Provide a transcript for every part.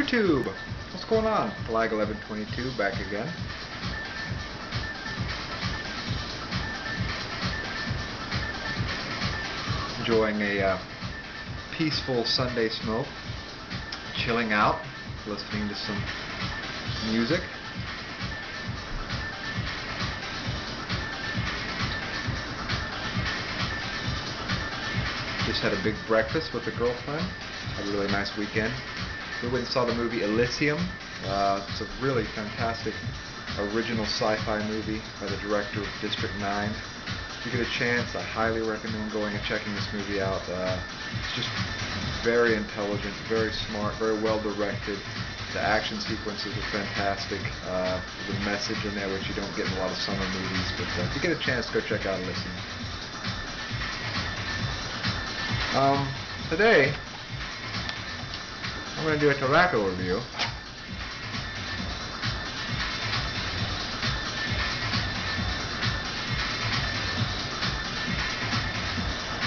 YouTube! What's going on? Flag 1122 back again. Enjoying a peaceful Sunday smoke. Chilling out, listening to some music. Just had a big breakfast with a girlfriend. Had a really nice weekend. We went and saw the movie Elysium. It's a really fantastic original sci-fi movie by the director of District 9. If you get a chance, I highly recommend going and checking this movie out. It's just very intelligent, very smart, very well directed. The action sequences are fantastic. There's a message in there which you don't get in a lot of summer movies, but if you get a chance, go check out Elysium. Today, I'm going to do a tobacco review.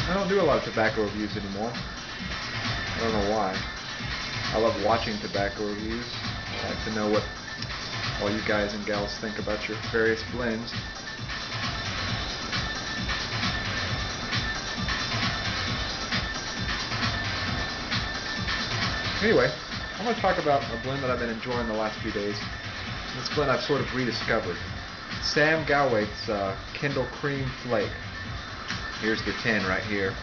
I don't do a lot of tobacco reviews anymore. I don't know why. I love watching tobacco reviews. I like to know what all you guys and gals think about your various blends. Anyway, I'm going to talk about a blend that I've been enjoying the last few days. This blend I've sort of rediscovered. Sam Gawith's Kendal Cream Flake. Here's the tin right here.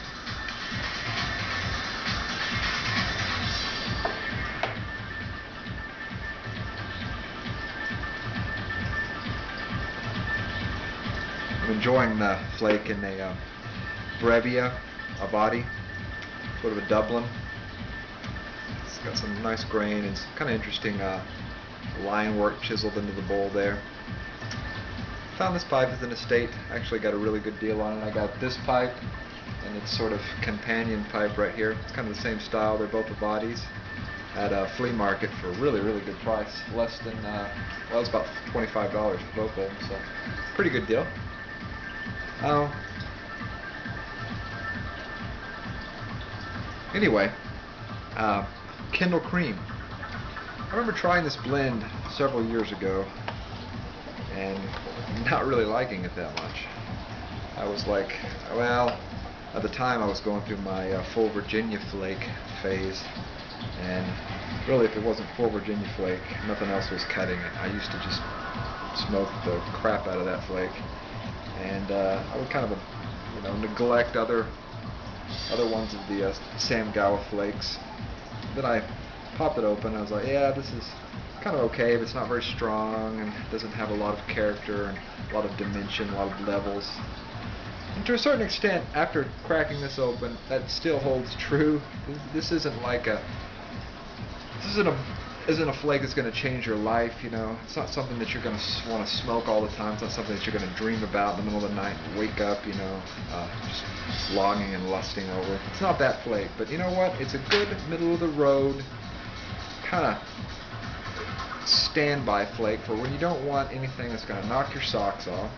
I'm enjoying the flake in a Brevia, a body, sort of a Dublin. It's got some nice grain and some kind of interesting line work chiseled into the bowl there. Found this pipe as an estate. Actually got a really good deal on it. I got this pipe and its sort of companion pipe right here. It's kind of the same style. They're both the bodies. At a flea market for a really, really good price. Less than, well, it was about $25 for both of them, so pretty good deal. Anyway, Kendal Cream. I remember trying this blend several years ago and not really liking it that much. I was like, well, at the time I was going through my full Virginia flake phase, and really if it wasn't full Virginia flake, nothing else was cutting it. I used to just smoke the crap out of that flake, and I would kind of neglect other ones of the Sam Gawith flakes. Then I popped it open and I was like, yeah, this is kind of okay, but it's not very strong and doesn't have a lot of character and a lot of dimension, a lot of levels. And to a certain extent, after cracking this open, that still holds true. This isn't like isn't a flake that's going to change your life, you know. It's not something that you're going to want to smoke all the time. It's not something that you're going to dream about in the middle of the night and wake up, you know, just longing and lusting over. It's not that flake, but you know what? It's a good middle of the road kind of standby flake for when you don't want anything that's going to knock your socks off.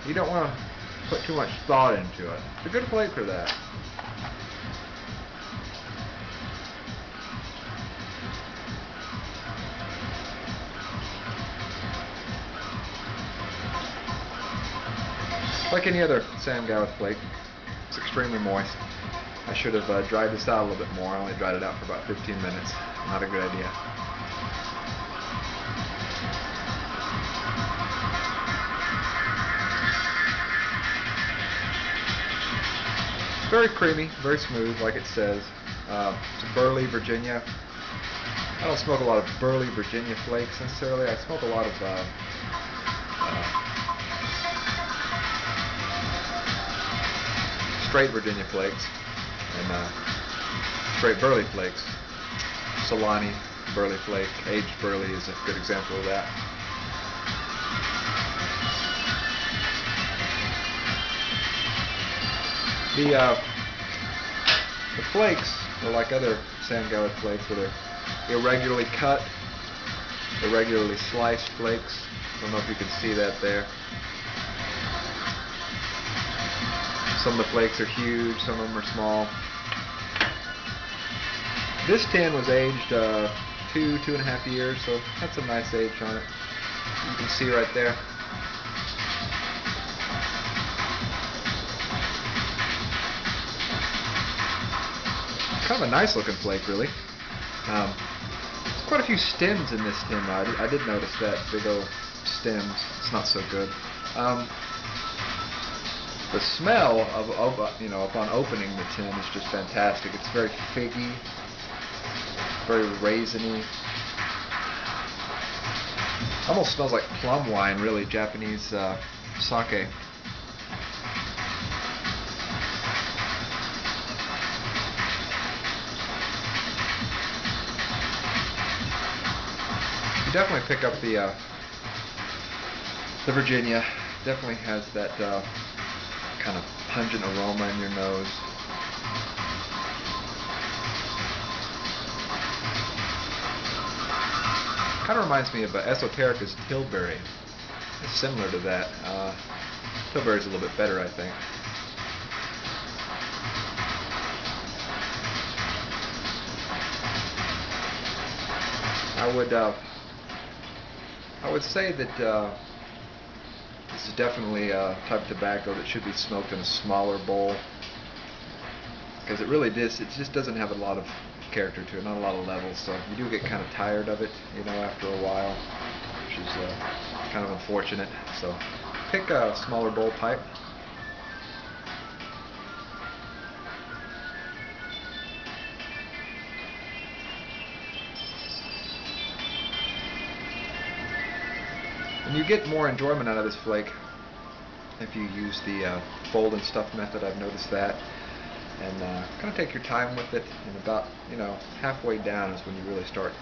You don't want to put too much thought into it. It's a good flake for that. Like any other Sam Gawith flake, it's extremely moist. I should have dried this out a little bit more. I only dried it out for about 15 minutes. Not a good idea. Very creamy, very smooth, like it says. It's a Burley, Virginia. I don't smoke a lot of Burley, Virginia flakes necessarily. I smoke a lot of straight Virginia flakes and straight Burley flakes. Solani Burley flake, aged Burley is a good example of that. The flakes are like other Sam Gawith flakes, where they're irregularly cut, irregularly sliced flakes. I don't know if you can see that there. Some of the flakes are huge, some of them are small. This tin was aged 2.5 years, so that's a nice age on it. You can see right there. Kind of a nice looking flake, really. Quite a few stems in this tin. I did notice that, big old stems. It's not so good. The smell of upon opening the tin is just fantastic. It's very figgy, very raisiny. Almost smells like plum wine, really, Japanese sake. You definitely pick up the Virginia. Definitely has that kind of pungent aroma in your nose. Kind of reminds me of Esoterica's Tilbury. It's similar to that. Tilbury's a little bit better, I think. I would say that this is definitely a type of tobacco that should be smoked in a smaller bowl, because it just doesn't have a lot of character to it, not a lot of levels, so you do get kind of tired of it, after a while, which is kind of unfortunate. So pick a smaller bowl pipe. And you get more enjoyment out of this flake if you use the fold and stuff method. I've noticed that. And kind of take your time with it, and about halfway down is when you really start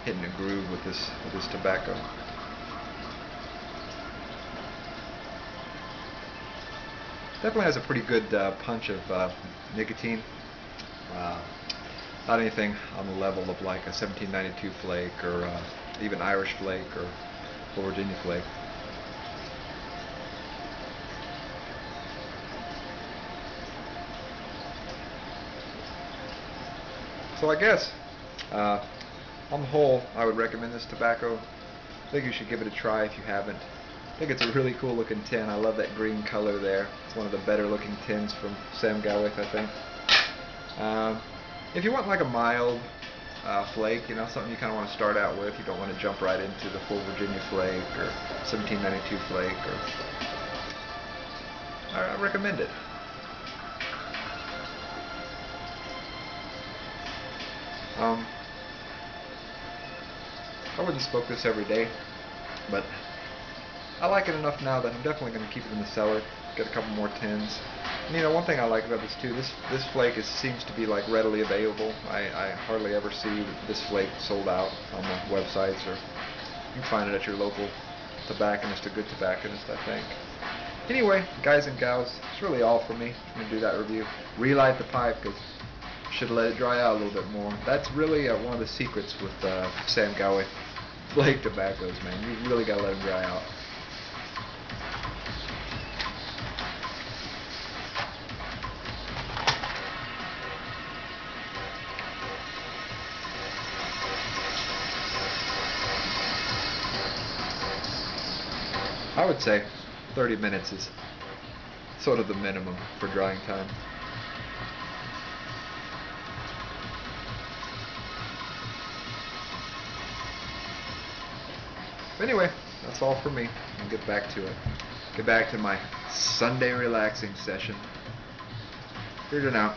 hitting a groove with this tobacco. Definitely has a pretty good punch of nicotine. Not anything on the level of like a 1792 flake or even Irish flake or Virginia flake. So I guess, on the whole, I would recommend this tobacco. I think you should give it a try if you haven't. I think it's a really cool looking tin. I love that green color there. It's one of the better looking tins from Sam Gawith, I think. If you want like a mild flake, something you kind of want to start out with, you don't want to jump right into the full Virginia flake or 1792 flake, I recommend it. I wouldn't smoke this every day, but I like it enough now that I'm definitely going to keep it in the cellar, get a couple more tins. And one thing I like about this too, this flake seems to be like readily available. I hardly ever see this flake sold out on the websites, or you can find it at your local tobacconist, a good tobacconist, I think. Anyway, guys and gals, it's really all for me. I'm going to do that review. Relight the pipe, because should have let it dry out a little bit more. That's really one of the secrets with Sam Gawith flake tobaccos, man. You really got to let them dry out. I would say 30 minutes is sort of the minimum for drying time. Anyway, that's all for me. I'll get back to it. Get back to my Sunday relaxing session. Here to now.